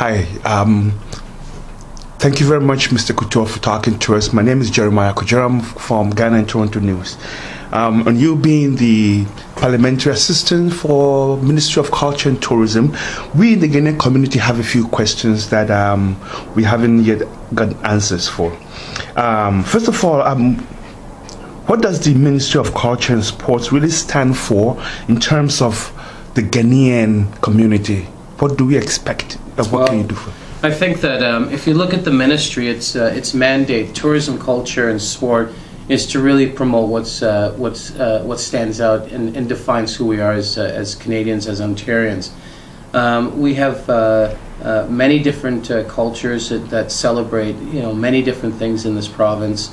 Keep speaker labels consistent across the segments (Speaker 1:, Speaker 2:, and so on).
Speaker 1: Hi. Thank you very much, Mr. Coteau, for talking to us. My name is Jeremiah Kujeram from Ghana and Toronto News. And you being the Parliamentary Assistant for Ministry of Culture and Tourism, we in the Ghanaian community have a few questions that we haven't yet got answers for. First of all, what does the Ministry of Culture and Sports really stand for in terms of the Ghanaian community? What do we expect? What can you do for it?
Speaker 2: I think that if you look at the ministry, its mandate, tourism, culture, and sport, is to really promote what stands out and defines who we are as Canadians, as Ontarians. We have many different cultures that celebrate, many different things in this province.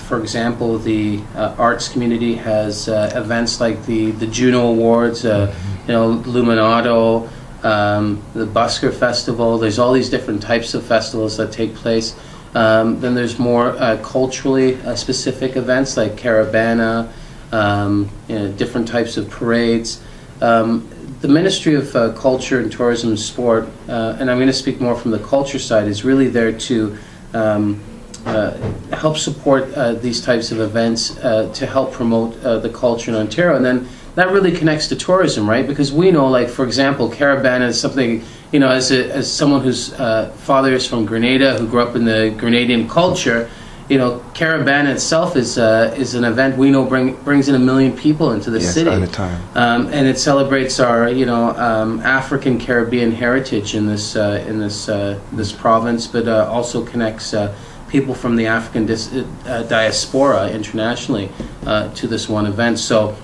Speaker 2: For example, the arts community has events like the Juno Awards, Luminato. The Busker Festival. There's all these different types of festivals that take place. Then there's more culturally specific events like Caravana, different types of parades. The Ministry of Culture and Tourism and Sport, and I'm going to speak more from the culture side, is really there to help support these types of events to help promote the culture in Ontario. And then that really connects to tourism, right? Because we know, like, for example, Caravana is something, as someone whose father is from Grenada, who grew up in the Grenadian culture, Caravana itself is an event we know brings in 1 million people into the city.
Speaker 1: At a time.
Speaker 2: And it celebrates our, African Caribbean heritage in this province, but also connects people from the African diaspora internationally to this one event. So.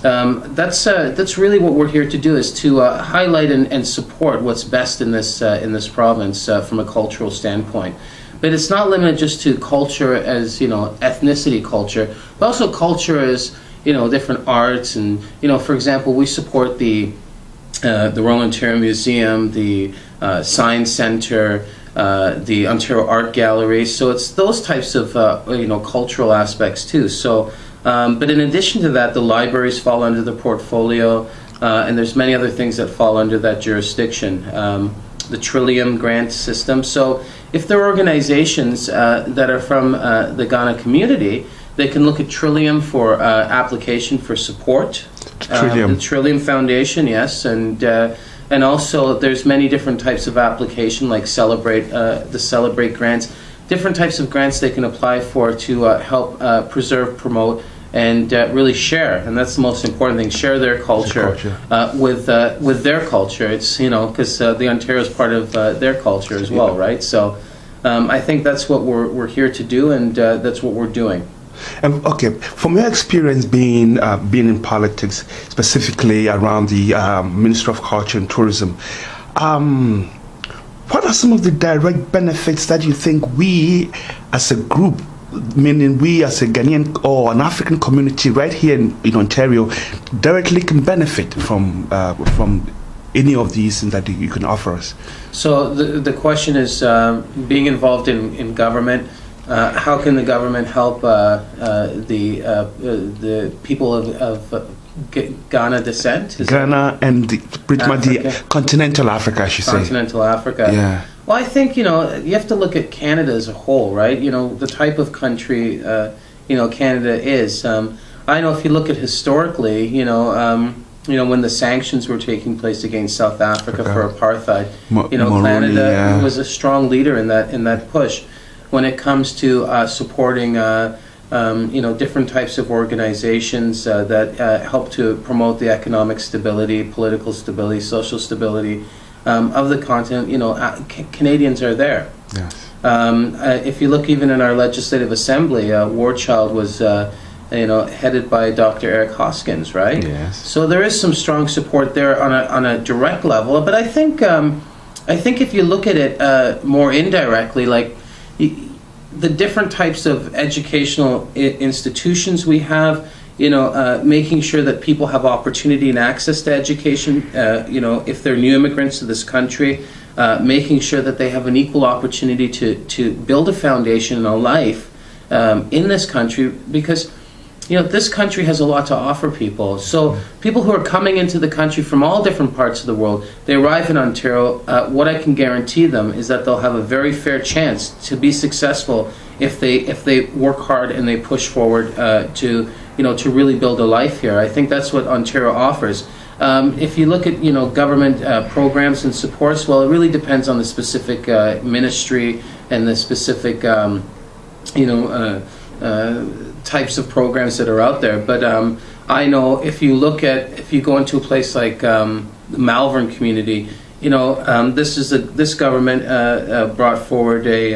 Speaker 2: That's really what we're here to do, is to highlight and support what's best in this province from a cultural standpoint. But it's not limited just to culture as ethnicity culture, but also culture as different arts. And for example, we support the Royal Ontario Museum, the Science Centre, the Ontario Art Gallery. So it's those types of cultural aspects too. So. But in addition to that, the libraries fall under the portfolio, and there's many other things that fall under that jurisdiction. The Trillium grant system. So if there are organizations that are from the Ghana community, they can look at Trillium for application for support. The Trillium Foundation, yes, and also there's many different types of application, like the Celebrate grants. Different types of grants they can apply for to help preserve, promote, and really share, and that's the most important thing. Share their culture, with their culture. It's because the Ontario is part of their culture as well, right? So I think that's what we're here to do, and that's what we're doing.
Speaker 1: Okay, from your experience being in politics, specifically around the Ministry of Culture and Tourism, what are some of the direct benefits that you think we as a group, meaning we as a Ghanaian or an African community right here in Ontario, directly can benefit from any of these things that you can offer us? So
Speaker 2: the question is, being involved in government, how can the government help the people of Ghana descent?
Speaker 1: Ghana and pretty much the continental Africa, I should say.
Speaker 2: Continental Africa.
Speaker 1: Yeah.
Speaker 2: Well, I think, you have to look at Canada as a whole, right? The type of country, Canada is. I know if you look at historically, when the sanctions were taking place against South Africa for apartheid, Canada was a strong leader in that push. When it comes to supporting, different types of organizations that help to promote the economic stability, political stability, social stability of the continent, Canadians are there.
Speaker 1: Yes.
Speaker 2: If you look even in our Legislative Assembly, War Child was, headed by Dr. Eric Hoskins, right?
Speaker 1: Yes.
Speaker 2: So there is some strong support there on a direct level. But I think if you look at it more indirectly, like the different types of educational institutions we have, making sure that people have opportunity and access to education, if they're new immigrants to this country, making sure that they have an equal opportunity to build a foundation in a life in this country, because this country has a lot to offer people. So people who are coming into the country from all different parts of the world, they arrive in Ontario. What I can guarantee them is that they'll have a very fair chance to be successful if they work hard and they push forward to really build a life here. I think that's what Ontario offers. If you look at government programs and supports, well, it really depends on the specific ministry and the specific types of programs that are out there. But I know if you go into a place like the Malvern community, this government brought forward a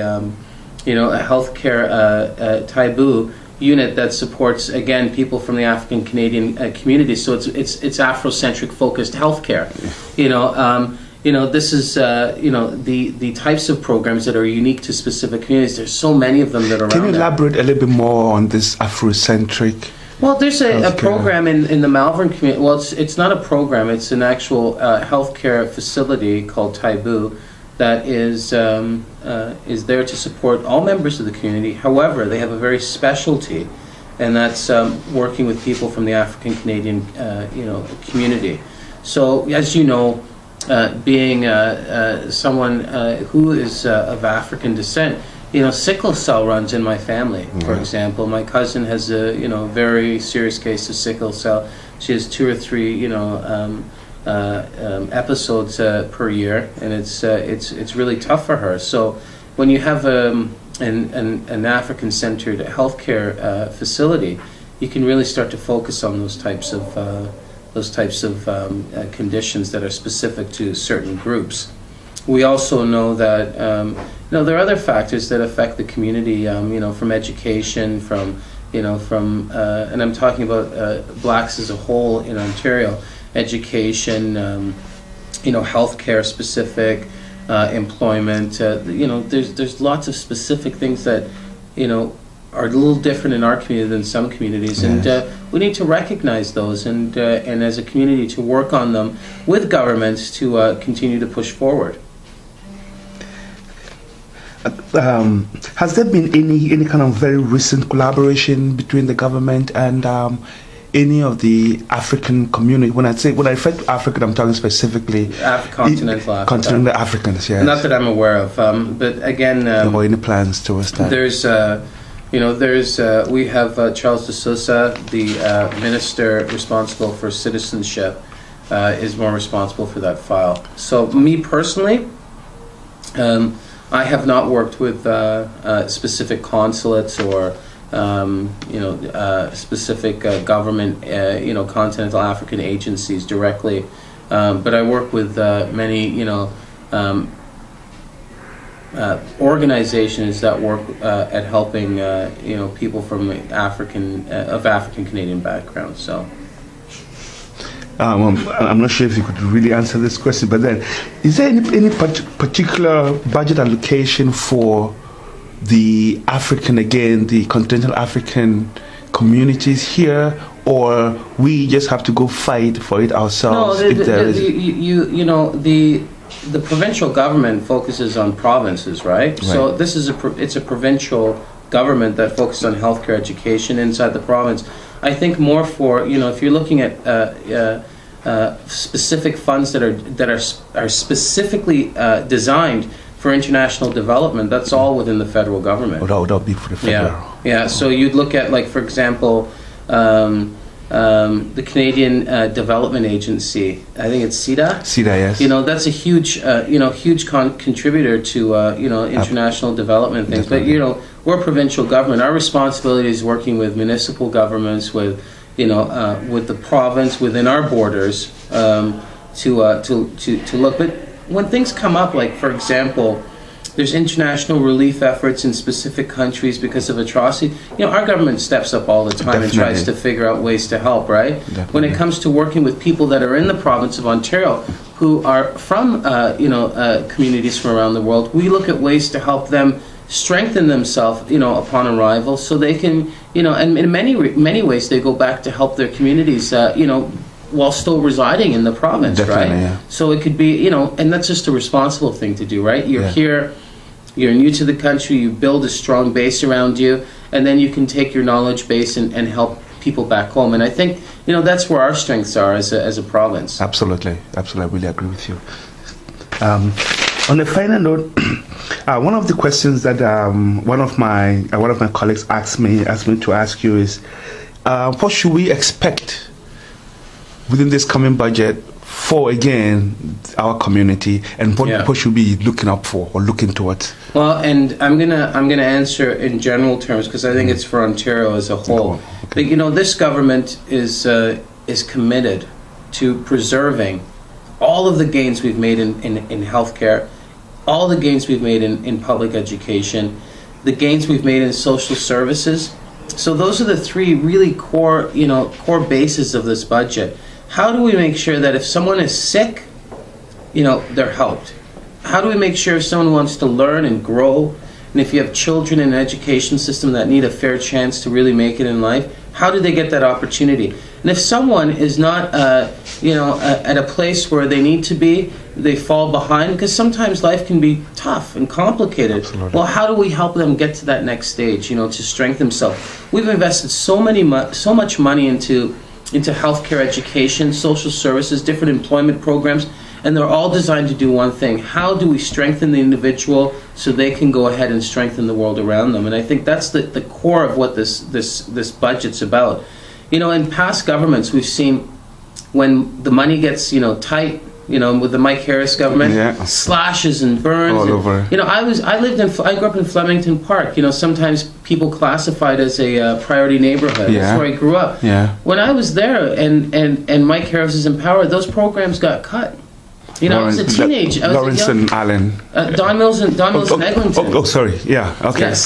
Speaker 2: healthcare taboo unit that supports, again, people from the African Canadian community. So it's Afrocentric focused healthcare. This is the types of programs that are unique to specific communities. There's so many of them that are around.
Speaker 1: Can you elaborate a little bit more on this Afrocentric?
Speaker 2: Well, there's a program in the Malvern community. Well, it's not a program. It's an actual healthcare facility called Taboo that is there to support all members of the community. However, they have a very specialty, and that's working with people from the African Canadian community. So, as you know, being someone who is of African descent, sickle cell runs in my family. For example, my cousin has a very serious case of sickle cell. She has 2 or 3 episodes per year, and it's really tough for her. So when you have an African-centered healthcare facility, you can really start to focus on those types of conditions that are specific to certain groups. We also know that there are other factors that affect the community. From education, from and I'm talking about blacks as a whole in Ontario. Education, healthcare specific, employment. There's lots of specific things that are a little different in our community than some communities, and we need to recognize those and as a community to work on them with governments to continue to push forward.
Speaker 1: Has there been any kind of very recent collaboration between the government and any of the African community? When I refer to African, I'm talking specifically
Speaker 2: continental Africa.
Speaker 1: Continental Africans, yes.
Speaker 2: Not that I'm aware of, but again,
Speaker 1: or any plans towards that?
Speaker 2: We have Charles de Sousa, the minister responsible for citizenship, is more responsible for that file. So me personally, I have not worked with specific consulates or specific government, continental African agencies directly, but I work with many, organizations that work at helping, people from African Canadian background. So.
Speaker 1: I'm not sure if you could really answer this question, but then, is there any particular budget allocation for the the continental African communities here, or we just have to go fight for it ourselves?
Speaker 2: No, the provincial government focuses on provinces, right? So this is it's a provincial government that focuses on healthcare education inside the province. I think more for if you're looking at specific funds that are specifically designed for international development, that's all within the federal government.
Speaker 1: That would be for the federal.
Speaker 2: Yeah. So you'd look at, like, for example, the Canadian Development Agency. I think it's CEDA.
Speaker 1: CEDA, yes.
Speaker 2: That's a huge, contributor to international development things.
Speaker 1: Definitely.
Speaker 2: But we're provincial government. Our responsibility is working with municipal governments, with with the province within our borders to look. But when things come up, like, for example, there's international relief efforts in specific countries because of atrocity, our government steps up all the time. Definitely. And tries to figure out ways to help, right?
Speaker 1: Definitely.
Speaker 2: When it comes to working with people that are in the province of Ontario who are from, communities from around the world, we look at ways to help them strengthen themselves, upon arrival, so they can, and in many ways they go back to help their communities, while still residing in the province.
Speaker 1: Definitely,
Speaker 2: right?
Speaker 1: Yeah.
Speaker 2: So it could be, and that's just a responsible thing to do, right? You're here, you're new to the country, you build a strong base around you, and then you can take your knowledge base and help people back home. And I think, that's where our strengths are as a province.
Speaker 1: Absolutely. I really agree with you. On a final note, one of the questions that one of my colleagues asked me to ask you is, what should we expect within this coming budget for, again, our community, and what should we be looking up for or looking towards?
Speaker 2: Well, and I'm gonna answer in general terms, because I think it's for Ontario as a whole. Okay. But, this government is committed to preserving all of the gains we've made in healthcare, all the gains we've made in public education, the gains we've made in social services. So those are the three really core bases of this budget. How do we make sure that if someone is sick, they're helped? How do we make sure if someone wants to learn and grow, and if you have children in an education system that need a fair chance to really make it in life, how do they get that opportunity? And if someone is not, at a place where they need to be, they fall behind, because sometimes life can be tough and complicated.
Speaker 1: Absolutely.
Speaker 2: Well, how do we help them get to that next stage, to strengthen themselves? We've invested so much money into healthcare, education, social services, different employment programs, and they're all designed to do one thing. How do we strengthen the individual so they can go ahead and strengthen the world around them? And I think that's the core of what this budget's about. In past governments, we've seen when the money gets, tight, with the Mike Harris government, slashes and burns.
Speaker 1: All over.
Speaker 2: I grew up in Flemington Park. Sometimes people classify it as a priority neighborhood.
Speaker 1: Yeah.
Speaker 2: That's where I grew up.
Speaker 1: Yeah.
Speaker 2: When I was there and Mike Harris is in power, those programs got cut. I was a teenager.
Speaker 1: Lawrence and Allen.
Speaker 2: Don Mills and Eglinton.
Speaker 1: Oh, sorry. Yeah. Okay.
Speaker 2: Yes,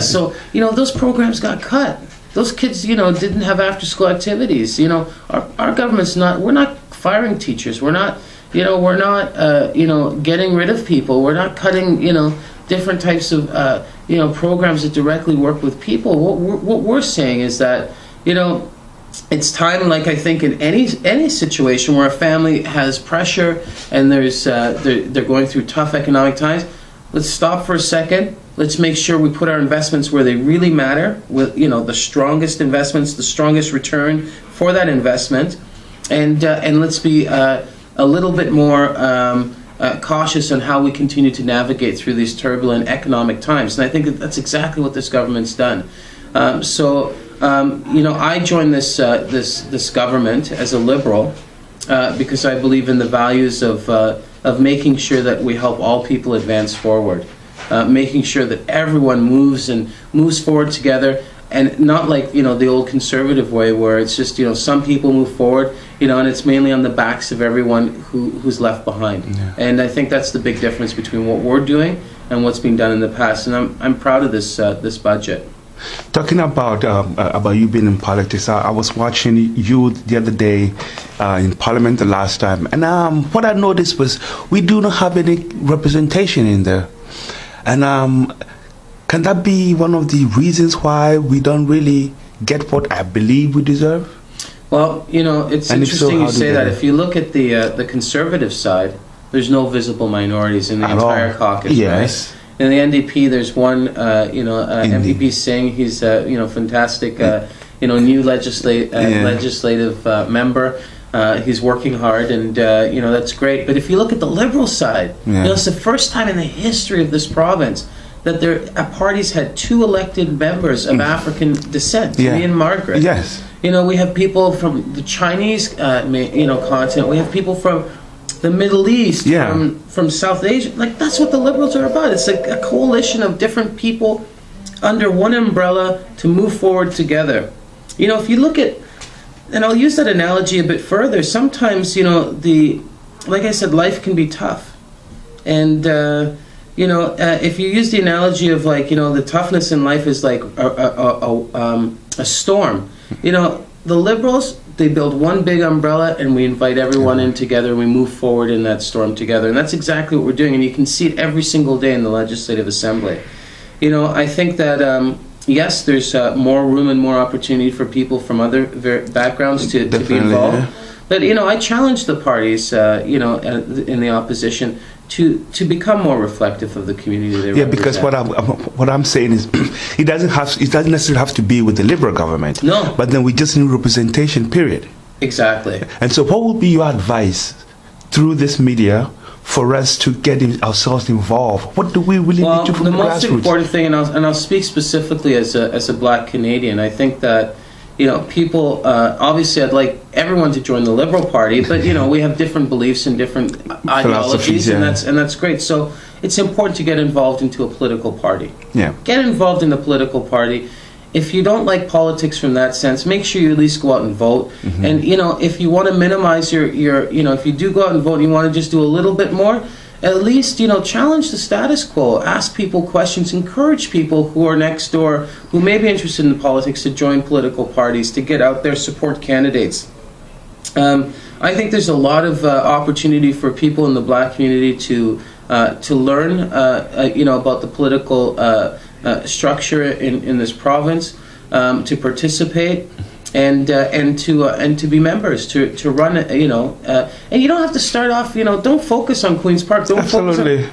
Speaker 2: So, those programs got cut. Those kids, didn't have after-school activities. Our government's we're not firing teachers. We're not getting rid of people. We're not cutting, different types of, programs that directly work with people. What we're saying is that, it's time, like I think in any situation where a family has pressure and they're going through tough economic times, let's stop for a second. Let's make sure we put our investments where they really matter, with the strongest investments, the strongest return for that investment, and let's be a little bit more cautious on how we continue to navigate through these turbulent economic times. And I think that's exactly what this government's done. I joined this government as a Liberal because I believe in the values of making sure that we help all people advance forward, making sure that everyone moves forward together, and not like the old conservative way where it's just some people move forward, and it's mainly on the backs of everyone who's left behind.
Speaker 1: Yeah.
Speaker 2: And I think that's the big difference between what we're doing and what's been done in the past. And I'm proud of this budget.
Speaker 1: Talking about you being in politics, I was watching you the other day in Parliament the last time, and what I noticed was we do not have any representation in there, and can that be one of the reasons why we don't really get what I believe we deserve?
Speaker 2: Well, it's interesting you say that. If you look at the Conservative side, there's no visible minorities in the entire caucus.
Speaker 1: Yes.
Speaker 2: Right? In the NDP, there's one, MVP Singh. He's a, fantastic, new legislative member. He's working hard, and that's great. But if you look at the Liberal side, it's the first time in the history of this province that their parties had 2 elected members of African descent, me and Margaret.
Speaker 1: Yes.
Speaker 2: We have people from the Chinese, continent. We have people from the Middle East, from South Asia. Like, that's what the Liberals are about. It's like a coalition of different people under one umbrella to move forward together. If you look at, and I'll use that analogy a bit further, sometimes, like I said, life can be tough. And, if you use the analogy of the toughness in life is like a storm, the Liberals, they build one big umbrella and we invite everyone in together and we move forward in that storm together. And that's exactly what we're doing. And you can see it every single day in the Legislative Assembly. I think that, yes, there's more room and more opportunity for people from other backgrounds to be involved. But I challenge the parties, in the opposition to become more reflective of the community they represent.
Speaker 1: Because what I'm saying is, it doesn't necessarily have to be with the Liberal government.
Speaker 2: No.
Speaker 1: But then we just need representation. Period.
Speaker 2: Exactly.
Speaker 1: And so, what would be your advice through this media for us to get ourselves involved? What do we really need to do from the grassroots?
Speaker 2: Most important thing, and I'll speak specifically as a Black Canadian, I think that people, obviously I'd like everyone to join the Liberal Party, but we have different beliefs and different ideologies, and that's great. So it's important to get involved into a political party.
Speaker 1: Yeah.
Speaker 2: Get involved in the political party. If you don't like politics from that sense, make sure you at least go out and vote. Mm-hmm. And if you want to minimize your if you do go out and vote and you want to just do a little bit more, at least challenge the status quo, ask people questions, encourage people who are next door, who may be interested in politics, to join political parties, to get out there, support candidates. I think there's a lot of opportunity for people in the Black community to learn about the political structure in this province, to participate, and to be members, to run, and you don't have to start off, don't focus on Queenspark.
Speaker 1: Absolutely.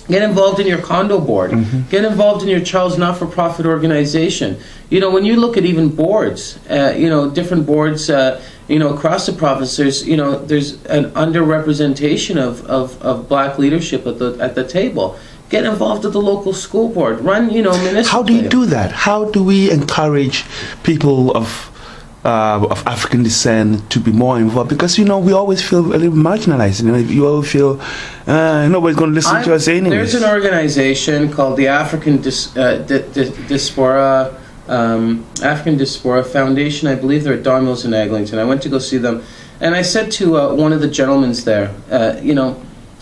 Speaker 2: Get involved in your condo board. Mm-hmm. Get involved in your child's not-for-profit organization. When you look at even boards, different boards, across the province, there's an underrepresentation of Black leadership at the table. Get involved at the local school board. Run, municipal.
Speaker 1: How do you do that? How do we encourage people of African descent to be more involved? Because we always feel a little marginalized. You always feel nobody's going to listen to us anyways.
Speaker 2: There's an organization called the African Diaspora Foundation. I believe they're at Don Mills in Eglinton. I went to go see them, and I said to one of the gentlemen there,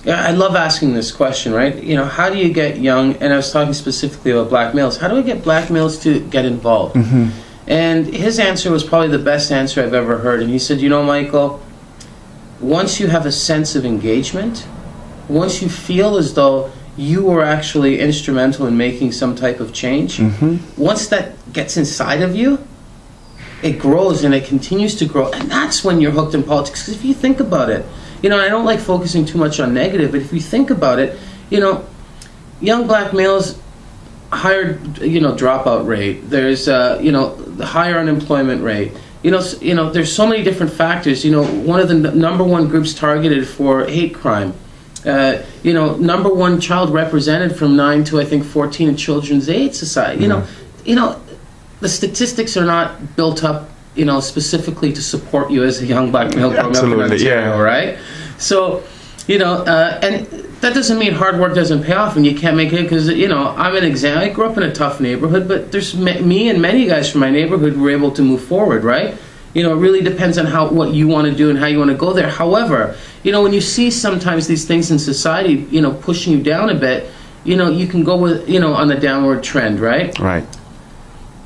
Speaker 2: I love asking this question, right? How do you get young, and I was talking specifically about Black males, how do we get Black males to get involved? Mm-hmm. And his answer was probably the best answer I've ever heard. And he said, Michael, once you have a sense of engagement, once you feel as though you were actually instrumental in making some type of change, mm-hmm. once that gets inside of you, it grows and it continues to grow. And that's when you're hooked in politics. Because if you think about it, I don't like focusing too much on negative, but if you think about it, young Black males, higher, dropout rate. There's, the higher unemployment rate. There's so many different factors. One of the number one groups targeted for hate crime. Number one child represented from 9 to I think 14 in Children's Aid Society. The statistics are not built up, specifically to support you as a young Black male growing up in Ontario, right? So, and that doesn't mean hard work doesn't pay off and you can't make it, because, I'm an example. I grew up in a tough neighborhood, but there's me and many guys from my neighborhood who were able to move forward, right? It really depends on what you want to do and how you want to go there. However, when you see sometimes these things in society, pushing you down a bit, you can go with, on a downward trend, right?
Speaker 1: Right.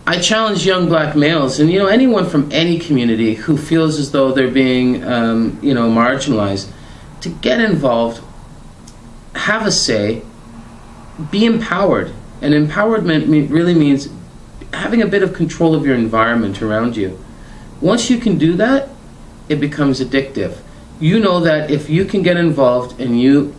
Speaker 2: I challenge young Black males and, anyone from any community who feels as though they're being, marginalized, to get involved, have a say, be empowered. And empowerment really means having a bit of control of your environment around you. Once you can do that, it becomes addictive. You know that if you can get involved and you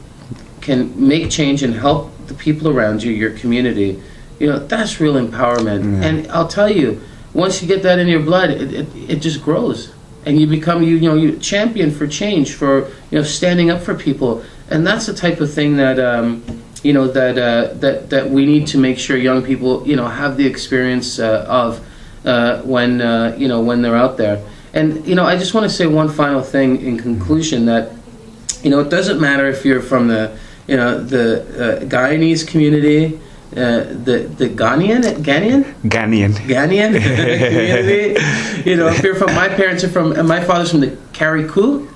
Speaker 2: can make change and help the people around you, your community, that's real empowerment. Mm. And I'll tell you, once you get that in your blood, it just grows. And you become, you champion for change, for, standing up for people. And that's the type of thing that, that we need to make sure young people, have the experience of when they're out there. And, I just want to say one final thing in conclusion, that, it doesn't matter if you're from the Guyanese community, the Ghanaian community. If you're from, my father's from the Carriacou,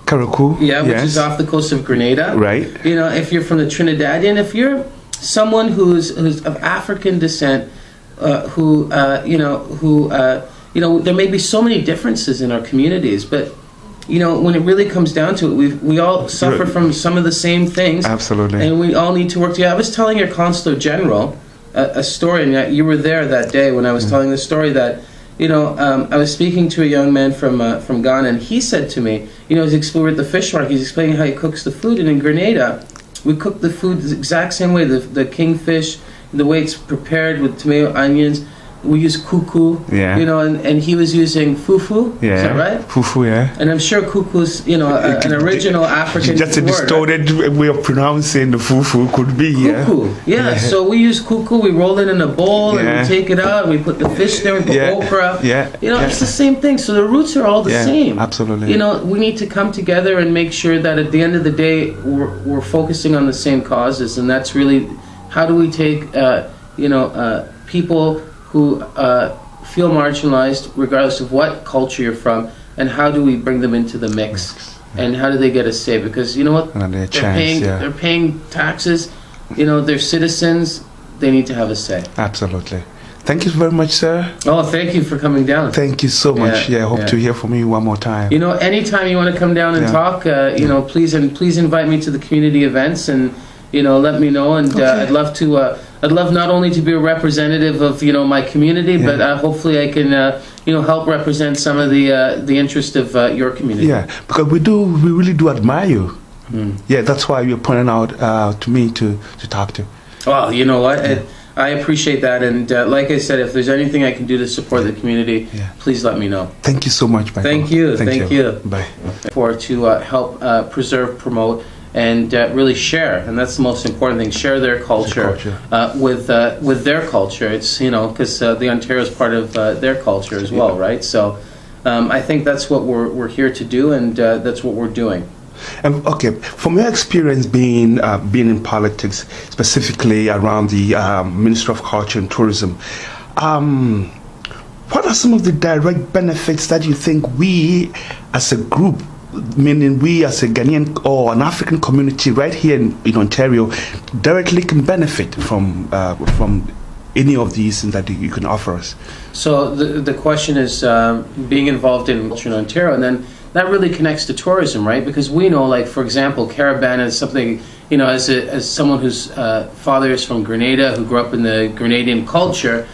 Speaker 2: which is off the coast of Grenada.
Speaker 1: Right.
Speaker 2: If you're from the Trinidadian, if you're someone who's of African descent, there may be so many differences in our communities, but when it really comes down to it, we all suffer from some of the same things.
Speaker 1: Absolutely.
Speaker 2: And we all need to work together. I was telling your Consular General a story, and you were there that day when I was telling the story, that I was speaking to a young man from Ghana, and he said to me, he's explored the fish market. He's explaining how he cooks the food, and in Grenada, we cook the food the exact same way. The kingfish, the way it's prepared with tomato, onions. We use kuku, and he was using fufu.
Speaker 1: Yeah,
Speaker 2: is that right?
Speaker 1: Fufu, yeah.
Speaker 2: And I'm sure kuku's, an original African
Speaker 1: just a
Speaker 2: word,
Speaker 1: distorted way of pronouncing the fufu could be,
Speaker 2: kuku. Yeah. So we use kuku. We roll it in a bowl and we take it out. And we put the fish there. We put okra. It's the same thing. So the roots are all the same.
Speaker 1: Absolutely.
Speaker 2: We need to come together and make sure that at the end of the day we're focusing on the same causes, and that's really how do we take people who feel marginalized regardless of what culture you're from, and how do we bring them into the mix, and how do they get a say? Because you know what, they're paying taxes, they're citizens, they need to have a say.
Speaker 1: Absolutely. Thank you very much, sir.
Speaker 2: Oh, thank you for coming down.
Speaker 1: Thank you so much. I hope to hear from you one more time.
Speaker 2: Anytime you want to come down and talk, please invite me to the community events, and let me know, and I'd love not only to be a representative of my community, but hopefully I can help represent some of the interest of your community.
Speaker 1: Yeah, because we really do admire you. Yeah, that's why you're pointing out to me to talk to.
Speaker 2: Well, you know what, I appreciate that, and like I said, if there's anything I can do to support the community, please let me know.
Speaker 1: Thank you so much, Michael.
Speaker 2: Thank you.
Speaker 1: Bye.
Speaker 2: To help preserve, promote, and really share, and that's the most important thing. Share their culture, with their culture. It's because the Ontario is part of their culture as well, right? So I think that's what we're here to do, and that's what we're doing.
Speaker 1: And from your experience being in politics, specifically around the Ministry of Culture and Tourism, what are some of the direct benefits that you think we as a group, meaning we as a Ghanaian or an African community right here in Ontario, directly can benefit from any of these and that you can offer us? So
Speaker 2: the question is being involved in culture in Ontario, and then that really connects to tourism, right? Because we know, like for example, caravana is something, as someone whose father is from Grenada, who grew up in the Grenadian culture,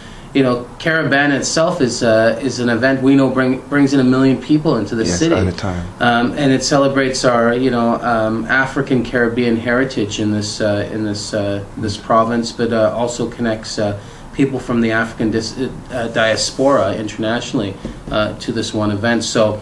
Speaker 2: caravana itself is an event we know brings in 1 million people into the city
Speaker 1: at a time,
Speaker 2: and it celebrates our African Caribbean heritage in this province, but also connects people from the African diaspora internationally to this one event. So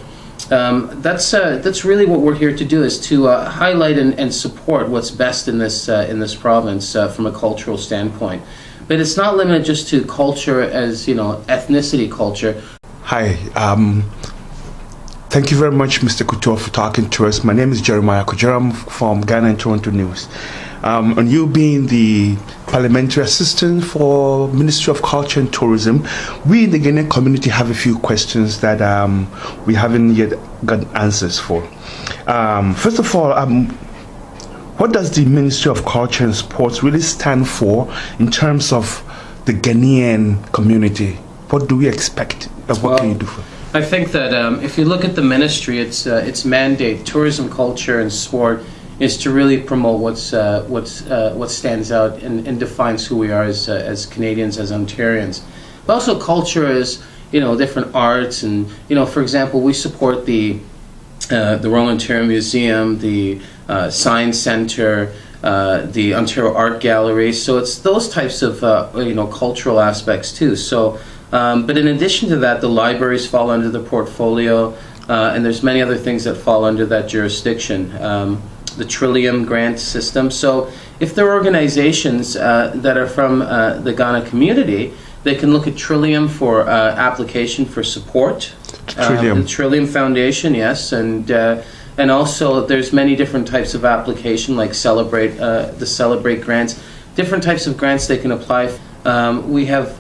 Speaker 2: that's really what we're here to do, is to highlight and support what's best in this province from a cultural standpoint. But it's not limited just to culture as, ethnicity culture.
Speaker 1: Hi. Thank you very much, Mr. Coteau, for talking to us. My name is Jeremiah Kojeram. I'm from Ghana and Toronto News. And you being the Parliamentary Assistant for Ministry of Culture and Tourism, we in the Ghanaian community have a few questions that we haven't yet got answers for. First of all, what does the Ministry of Culture and Sports really stand for in terms of the Ghanaian community? What do we expect? What can you do for it?
Speaker 2: I think that if you look at the ministry, its mandate, tourism, culture, and sport, is to really promote what stands out and defines who we are as Canadians, as Ontarians. But also culture is different arts, and for example, we support the Royal Ontario Museum, the Science Centre, the Ontario Art Gallery. So it's those types of cultural aspects too. So, but in addition to that, the libraries fall under the portfolio, and there's many other things that fall under that jurisdiction. The Trillium grant system. So if there are organizations that are from the Ghana community, they can look at Trillium for application for support. The Trillium Foundation, yes, and also there's many different types of application, like the Celebrate grants, different types of grants they can apply. We have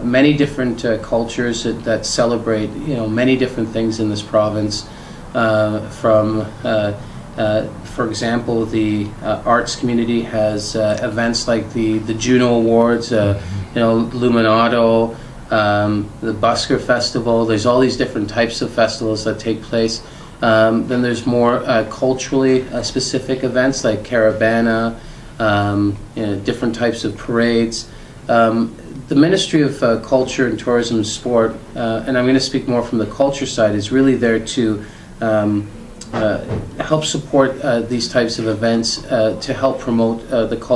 Speaker 2: many different cultures that celebrate many different things in this province, for example, the arts community has events like the Juno Awards, Luminato, the Busker Festival. There's all these different types of festivals that take place. Then there's more culturally specific events like caravana, different types of parades. The Ministry of Culture and Tourism and Sport, and I'm going to speak more from the culture side, is really there to help support these types of events, to help promote the culture.